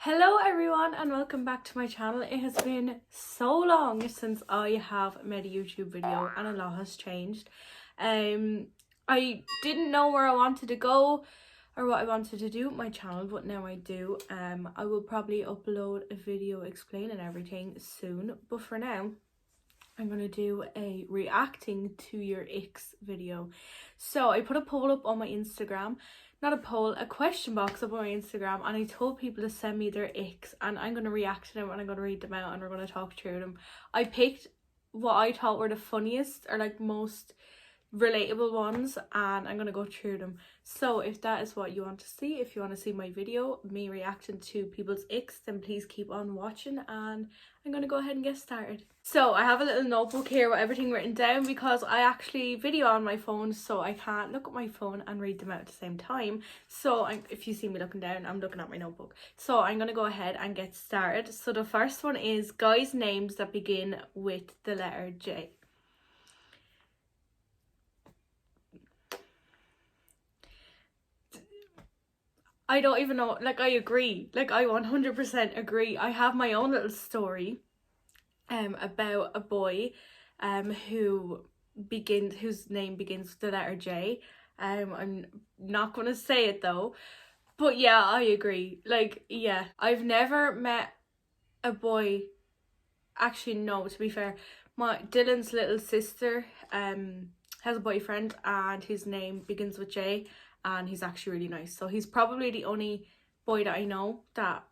Hello everyone and welcome back to my channel. It has been so long since I have made a YouTube video and a lot has changed. I didn't know where I wanted to go or what I wanted to do with my channel, but now I do. I will probably upload a video explaining everything soon, but for now I'm going to do a reacting to your Icks video. So I put a poll up on my Instagram, not a poll, a question box up on my Instagram, and I told people to send me their Icks and I'm going to react to them and I'm going to read them out and we're going to talk through them. I picked what I thought were the funniest or like most relatable ones and I'm going to go through them. So if that is what you want to see, if you want to see my video, me reacting to people's Icks, then please keep on watching and I'm going to go ahead and get started. So I have a little notebook here with everything written down because I actually video on my phone, so I can't look at my phone and read them out at the same time. So if you see me looking down, I'm looking at my notebook. So I'm going to go ahead and get started. So the first one is guys' names that begin with the letter J. I don't even know, like I agree, like I 100% agree. I have my own little story about a boy whose name begins with the letter J. I'm not gonna say it though, but yeah, I agree. Like, yeah, I've never met a boy, actually no, to be fair, Dylan's little sister has a boyfriend and his name begins with J and he's actually really nice. So he's probably the only boy that I know that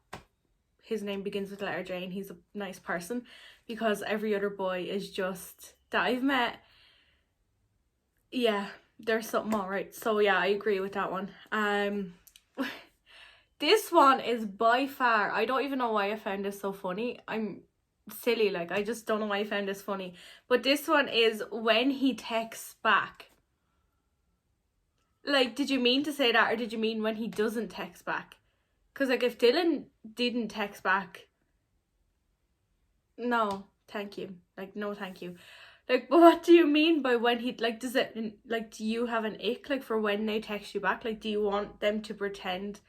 his name begins with the letter J and he's a nice person, because every other boy is just that I've met, yeah, there's something alright. So yeah, I agree with that one. This one is by far, I don't even know why I found this so funny. I'm silly, like I just don't know why I found this funny, but this one is when he texts back. Like, did you mean to say that or did you mean when he doesn't text back? Because like if Dylan didn't text back, no thank you, like no thank you. Like, but what do you mean by when he, like, does it, like, do you have an ick like for when they text you back? Like, do you want them to pretend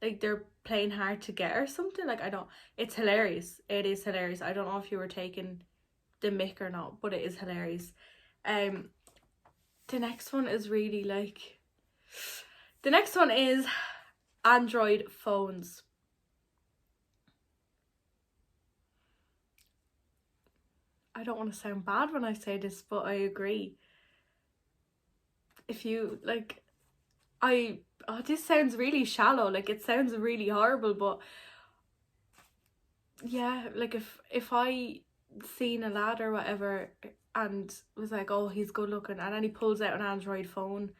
like they're playing hard to get or something? Like, I don't, it's hilarious. It is hilarious. I don't know if you were taking the mick or not, but it is hilarious. The next one is really like, the next one is Android phones. I don't want to sound bad when I say this, but I agree. If you like, this sounds really shallow, like it sounds really horrible, but yeah, like if I seen a lad or whatever and was like, oh, he's good looking, and then he pulls out an Android phone,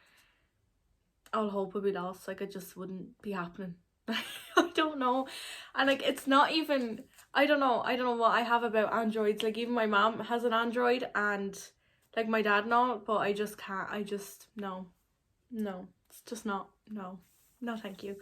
all hope would be lost. Like, it just wouldn't be happening. I don't know. And like, it's not even, I don't know what I have about Androids. Like, even my mom has an Android and like my dad and all, but I just can't, no, it's just not, no thank you.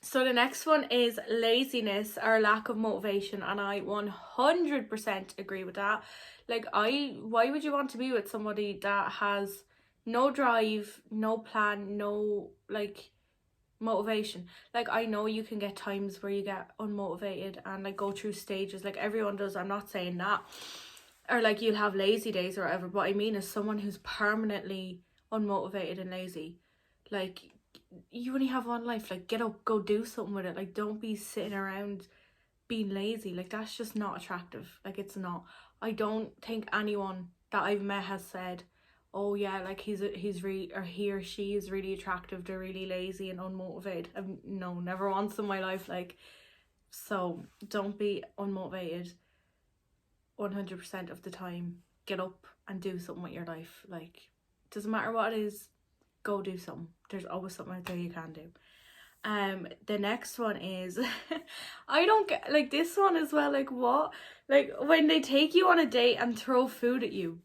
So the next one is laziness or lack of motivation, and I 100% agree with that. Like, why would you want to be with somebody that has no drive, no plan, no like motivation? Like, I know you can get times where you get unmotivated and like go through stages, like everyone does, I'm not saying that, or like you'll have lazy days or whatever, but I mean is someone who's permanently unmotivated and lazy. Like, you only have one life, like get up, go do something with it. Like, don't be sitting around being lazy. Like, that's just not attractive. Like, it's not. I don't think anyone that I've met has said, oh yeah, like he's really, or he or she is really attractive, they're really lazy and unmotivated. No, never once in my life. Like, so don't be unmotivated 100% of the time. Get up and do something with your life. Like, doesn't matter what it is, go do something. There's always something out there you can do. The next one is I don't get, like, this one as well. Like, what? Like, when they take you on a date and throw food at you.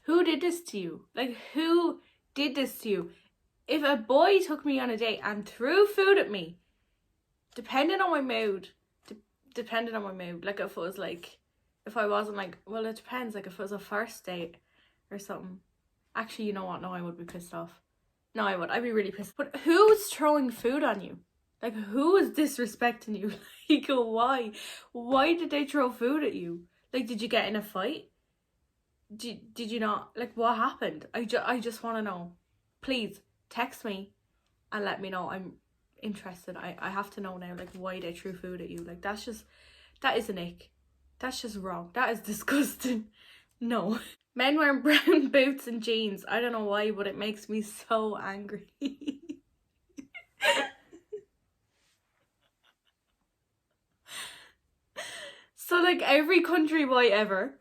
Who did this to you? Like, who did this to you? If a boy took me on a date and threw food at me, depending on my mood, like if it was like, if I wasn't like, well, it depends, like if it was a first date or something. Actually, you know what? No, I would be pissed off. No, I'd be really pissed. But who's throwing food on you? Like, who is disrespecting you? Like, why? Why did they throw food at you? Like, did you get in a fight? Did you not? Like, what happened? I just want to know. Please, text me and let me know. I'm interested. I have to know now, like, why they threw food at you. Like, that is an ick. That's just wrong. That is disgusting. No. Men wearing brown boots and jeans. I don't know why, but it makes me so angry. So, like, every country boy ever,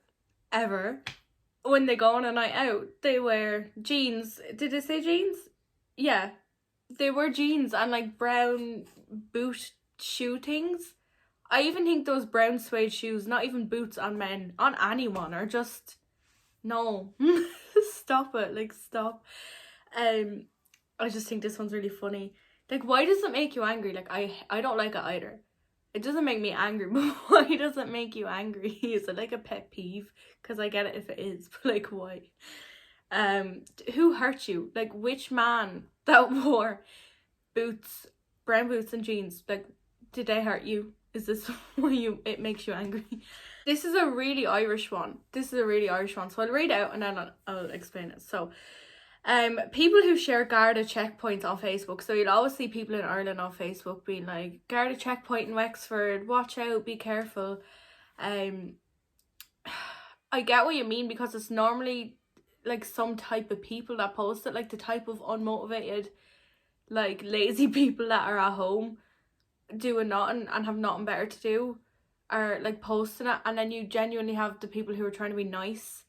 when they go on a night out, they wear jeans. Did it say jeans? Yeah. They wear jeans and, like, brown boot shoe things. I even think those brown suede shoes, not even boots on men, on anyone, are just... No. Stop it. Like, stop. I just think this one's really funny. Like, why does it make you angry? Like, I don't like it either. It doesn't make me angry, but why does it make you angry? Is it like a pet peeve? Because I get it if it is, but like, why? Who hurt you? Like, which man that wore boots, brown boots and jeans, like, did they hurt you? Is this why it makes you angry? This is a really Irish one. So I'll read it out and then I'll explain it. So, people who share Garda checkpoints on Facebook. So you'll always see people in Ireland on Facebook being like, Garda checkpoint in Wexford, watch out, be careful. I get what you mean, because it's normally like some type of people that post it, like the type of unmotivated, like lazy people that are at home doing nothing and have nothing better to do are like posting it, and then you genuinely have the people who are trying to be nice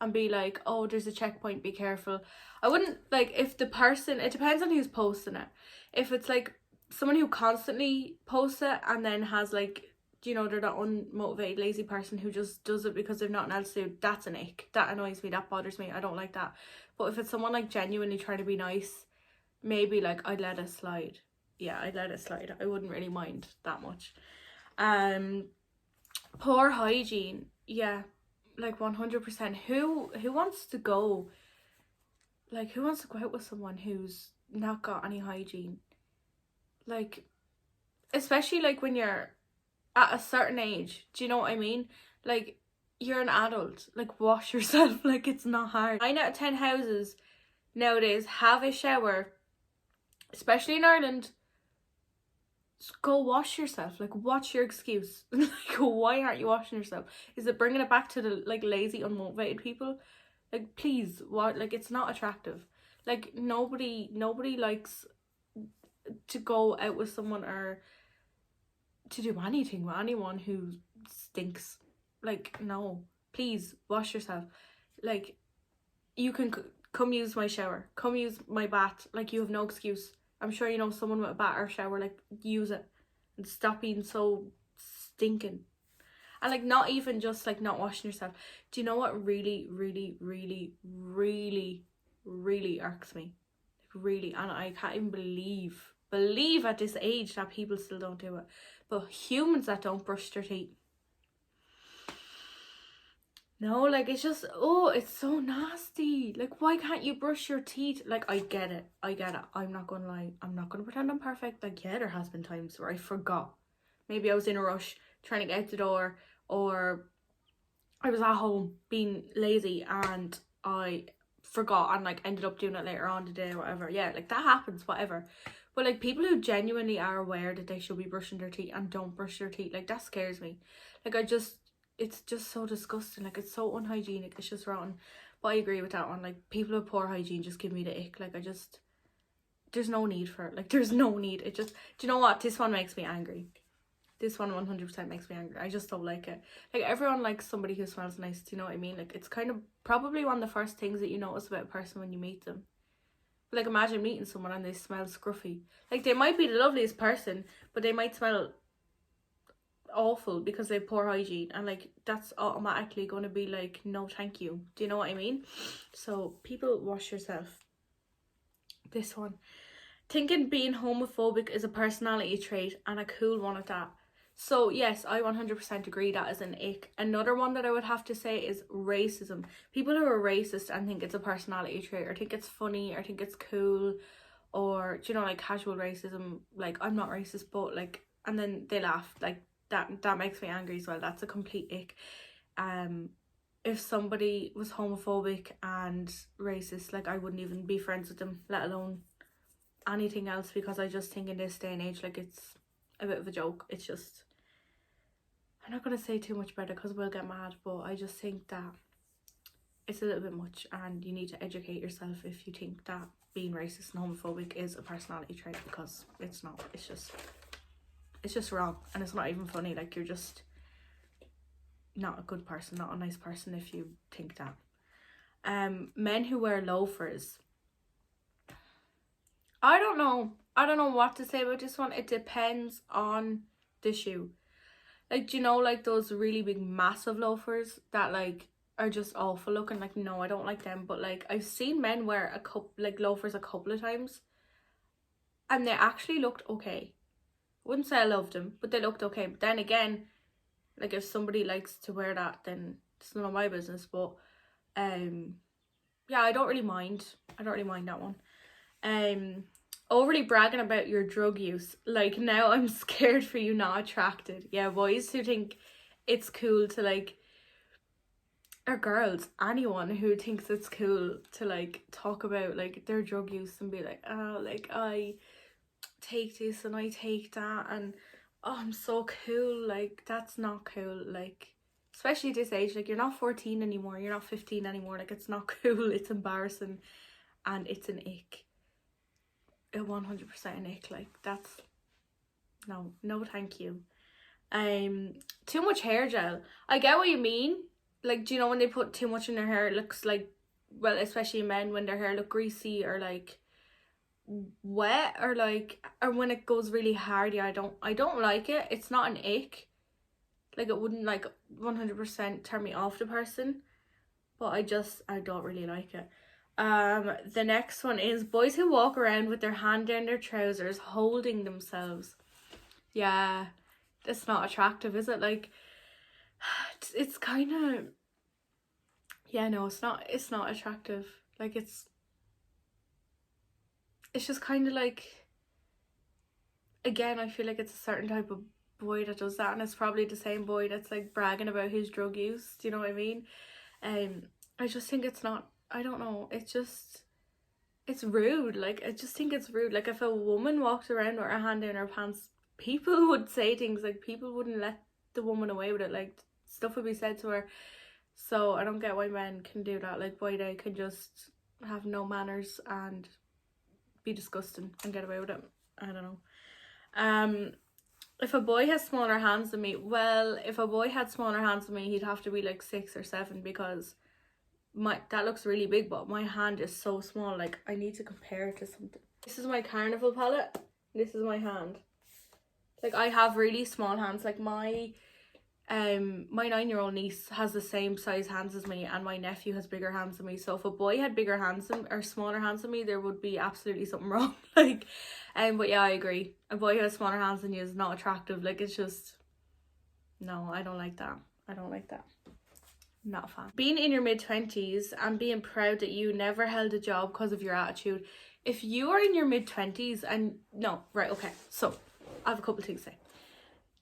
and be like, oh, there's a checkpoint, be careful. I wouldn't, like, if the person, it depends on who's posting it. If it's like someone who constantly posts it and then has like, you know, they're that unmotivated lazy person who just does it because they've nothing else to do, that's an ick. That annoys me, that bothers me, I don't like that. But if it's someone like genuinely trying to be nice, maybe like I'd let it slide. Yeah, I'd let it slide. I wouldn't really mind that much. Poor hygiene. Yeah, like 100%. Who wants to go? Like, who wants to go out with someone who's not got any hygiene? Like, especially like when you're at a certain age. Do you know what I mean? Like, you're an adult. Like, wash yourself. Like, it's not hard. 9 out of 10 houses nowadays have a shower, especially in Ireland. Go wash yourself. Like, what's your excuse? Like, why aren't you washing yourself? Is it bringing it back to the like lazy, unmotivated people? Like, please, what? Like, it's not attractive. Like, nobody likes to go out with someone or to do anything with anyone who stinks. Like, no, please wash yourself. Like, you can come use my shower, come use my bath. Like, you have no excuse. I'm sure you know someone with a bath or shower. Like, use it and stop being so stinking. And like, not even just like not washing yourself. Do you know what really, really, really, really, really irks me? Like, really, and I can't even believe at this age that people still don't do it. But humans that don't brush their teeth. No, like, it's just, oh, it's so nasty. Like, why can't you brush your teeth? Like, I get it. I'm not gonna lie. I'm not gonna pretend I'm perfect. Like, yeah, there has been times where I forgot. Maybe I was in a rush trying to get out the door, or I was at home being lazy and I forgot and like ended up doing it later on today or whatever. Yeah, like, that happens, whatever. But like, people who genuinely are aware that they should be brushing their teeth and don't brush their teeth, like, that scares me. Like, it's just so disgusting. Like, it's so unhygienic. It's just rotten. But I agree with that one. Like, people with poor hygiene just give me the ick. Like, there's no need for it. Like, there's no need. It just, do you know what? This one makes me angry. This one 100% makes me angry. I just don't like it. Like, everyone likes somebody who smells nice. Do you know what I mean? Like, it's kind of probably one of the first things that you notice about a person when you meet them. But like, imagine meeting someone and they smell scruffy. Like, they might be the loveliest person, but they might smell awful because they have poor hygiene, and like, that's automatically going to be like, no thank you. Do you know what I mean? So, people, wash yourself. This one, thinking being homophobic is a personality trait, and a cool one at that. So yes, I 100% agree that is an ick. Another one that I would have to say is racism. People who are racist and think it's a personality trait, or think it's funny, or think it's cool, or do you know, like casual racism, like I'm not racist, but like, and then they laugh, like that makes me angry as well. That's a complete ick. If somebody was homophobic and racist, like I wouldn't even be friends with them, let alone anything else, because I just think in this day and age, like it's a bit of a joke. It's just, I'm not going to say too much about it because we'll get mad, but I just think that it's a little bit much, and you need to educate yourself if you think that being racist and homophobic is a personality trait, because it's not. It's just wrong, and it's not even funny. Like, you're just not a good person, not a nice person if you think that. Men who wear loafers. I don't know what to say about this one. It depends on the shoe. Like, do you know, like those really big massive loafers that like are just awful looking? Like, no, I don't like them. But like, I've seen men wear loafers a couple of times, and they actually looked okay. I wouldn't say I loved them, but they looked okay. But then again, like if somebody likes to wear that, then it's none of my business. But yeah, I don't really mind that one. Overly bragging about your drug use. Like, now I'm scared for you, not attracted. Yeah, boys who think it's cool to like, or girls, anyone who thinks it's cool to like talk about like their drug use and be like, oh, like I take this and I take that, and oh, I'm so cool. Like, that's not cool. Like, especially at this age, like you're not 14 anymore, you're not 15 anymore. Like, it's not cool. It's embarrassing, and it's an ick. A 100% an ick. Like, that's no thank you. Too much hair gel. I get what you mean. Like, do you know when they put too much in their hair, it looks like, well, especially men, when their hair look greasy or like wet, or like, or when it goes really hard. Yeah, I don't like it. It's not an ick. Like, it wouldn't like 100% turn me off the person, but I don't really like it. The next one is boys who walk around with their hand down their trousers holding themselves. Yeah, that's not attractive, is it? Like, it's kind of, yeah, no, it's not attractive. Like, it's just kind of like, again, I feel like it's a certain type of boy that does that, and it's probably the same boy that's like bragging about his drug use. Do you know what I mean? I just think it's not, I don't know, it's rude. Like, I just think it's rude. Like, if a woman walked around with her hand in her pants, people would say things, like people wouldn't let the woman away with it. Like, stuff would be said to her. So I don't get why men can do that. Like, why they can just have no manners and be disgusting and get away with it. I don't know. If a boy has smaller hands than me, well, if a boy had smaller hands than me, he'd have to be like 6 or 7, because that looks really big, but my hand is so small. Like, I need to compare it to something. This is my carnival palette. This is my hand. Like, I have really small hands. Like, my 9-year-old niece has the same size hands as me, and my nephew has bigger hands than me. So if a boy had bigger hands or smaller hands than me, there would be absolutely something wrong. Like, but yeah, I agree. A boy who has smaller hands than you is not attractive. Like, it's just, no, I don't like that. Not a fan. Being in your mid-20s and being proud that you never held a job because of your attitude. If you are in your mid-20s and no, right, okay, so I have a couple of things to say.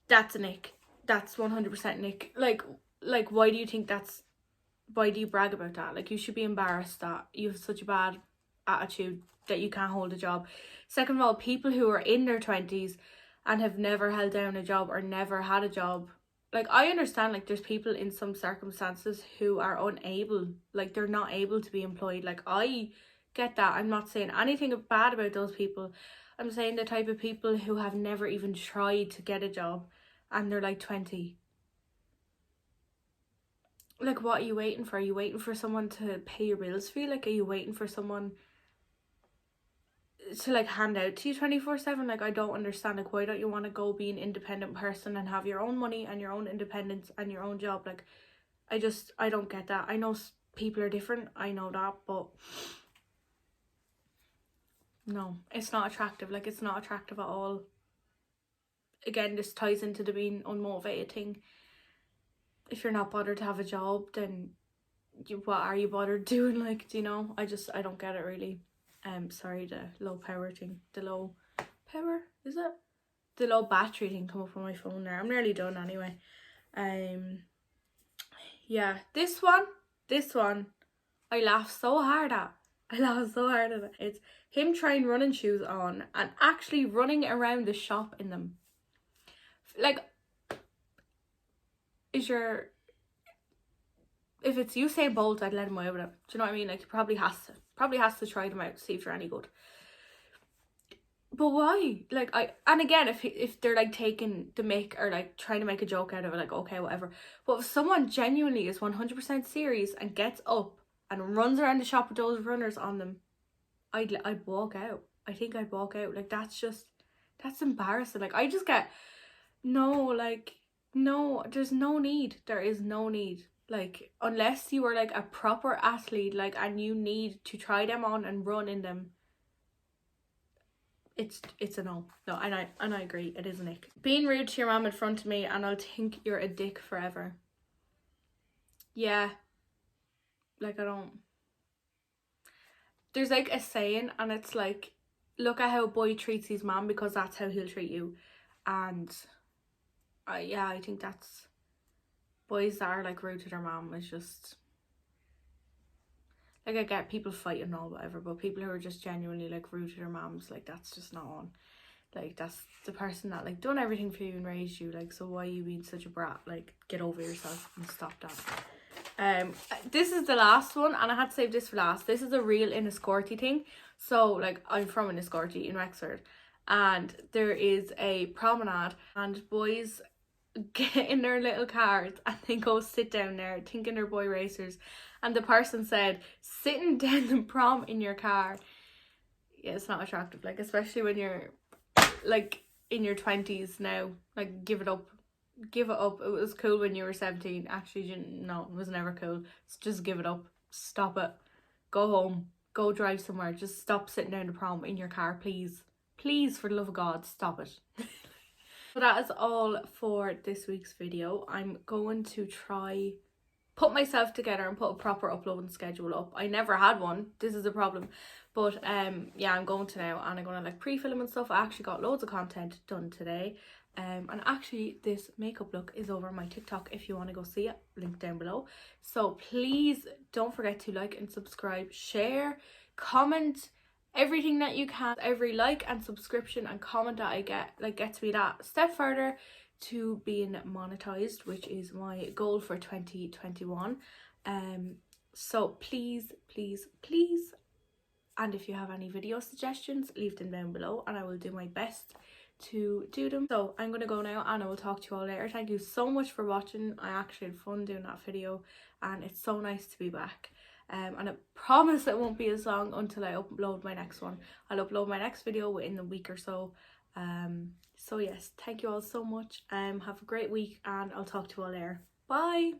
That's an ick. That's 100% Nick. Like, why do you think why do you brag about that? Like, you should be embarrassed that you have such a bad attitude that you can't hold a job. Second of all, people who are in their 20s and have never held down a job or never had a job, like, I understand, like, there's people in some circumstances who are unable, like, they're not able to be employed. Like, I get that. I'm not saying anything bad about those people. I'm saying the type of people who have never even tried to get a job and they're like 20. Like, what are you waiting for? Are you waiting for someone to pay your bills for you? Like, are you waiting for someone to like hand out to you 24/7? Like, I don't understand. Like, why don't you want to go be an independent person and have your own money and your own independence and your own job? Like, I don't get that. I know people are different, I know that, but no, it's not attractive. Like, it's not attractive at all. Again, this ties into the being unmotivated thing. If you're not bothered to have a job, then what are you bothered doing? Like, do you know? I don't get it, really. Sorry, the low power thing. The low power, is it? The low battery thing come up on my phone there. I'm nearly done anyway. Yeah, this one, I laughed so hard at. It. It's him trying running shoes on and actually running around the shop in them. Like, if it's Usain Bolt, I'd let him away with it. Do you know what I mean? Like, he probably has to try them out to see if they're any good. But why? Like, and again, if they're like taking the mick or like trying to make a joke out of it, like, okay, whatever. But if someone genuinely is 100% serious and gets up and runs around the shop with those runners on them, I'd walk out. I think I'd walk out. Like, that's embarrassing. Like, I just get, no, there's no need. There is no need. Like, unless you are like a proper athlete, like, and you need to try them on and run in them, it's a no. No, and I agree, it is an ick. Being rude to your mom in front of me and I'll think you're a dick forever. Yeah. Like, there's like a saying, and it's like, look at how a boy treats his mom because that's how he'll treat you. And yeah, I think that's, boys that are like rude to their mom is just, like, I get people fighting and all whatever, but people who are just genuinely like rude to their moms, like, that's just not on. Like, that's the person that like done everything for you and raised you, like, so why are you being such a brat? Like, get over yourself and stop that. This is the last one, and I had to save this for last. This is a real Enniscorthy thing. So like, I'm from Enniscorthy in Wexford, and there is a promenade and boys get in their little cars and they go sit down there thinking they're boy racers, and the person said, sitting down the prom in your car, yeah, it's not attractive. Like, especially when you're like in your 20s now. Like, give it up. It was cool when you were 17. Actually, no, it was never cool. Just give it up. Stop it. Go home. Go drive somewhere. Just stop sitting down the prom in your car, please. Please, for the love of God, stop it. So that is all for this week's video. I'm going to try put myself together and put a proper uploading schedule up. I never had one. This is a problem. But yeah, I'm going to now, and I'm going to like pre-film and stuff. I actually got loads of content done today. And actually this makeup look is over on my TikTok if you want to go see it, link down below. So please don't forget to like and subscribe, share, comment, everything that you can. Every like and subscription and comment that I get gets me that step further to being monetized, which is my goal for 2021. So please, and if you have any video suggestions, leave them down below and I will do my best to do them. So I'm gonna go now, and I will talk to you all later. Thank you so much for watching. I actually had fun doing that video, and it's so nice to be back. And I promise it won't be as long until I upload my next one. I'll upload my next video within a week or so. So yes, thank you all so much. Have a great week, and I'll talk to you all later. Bye.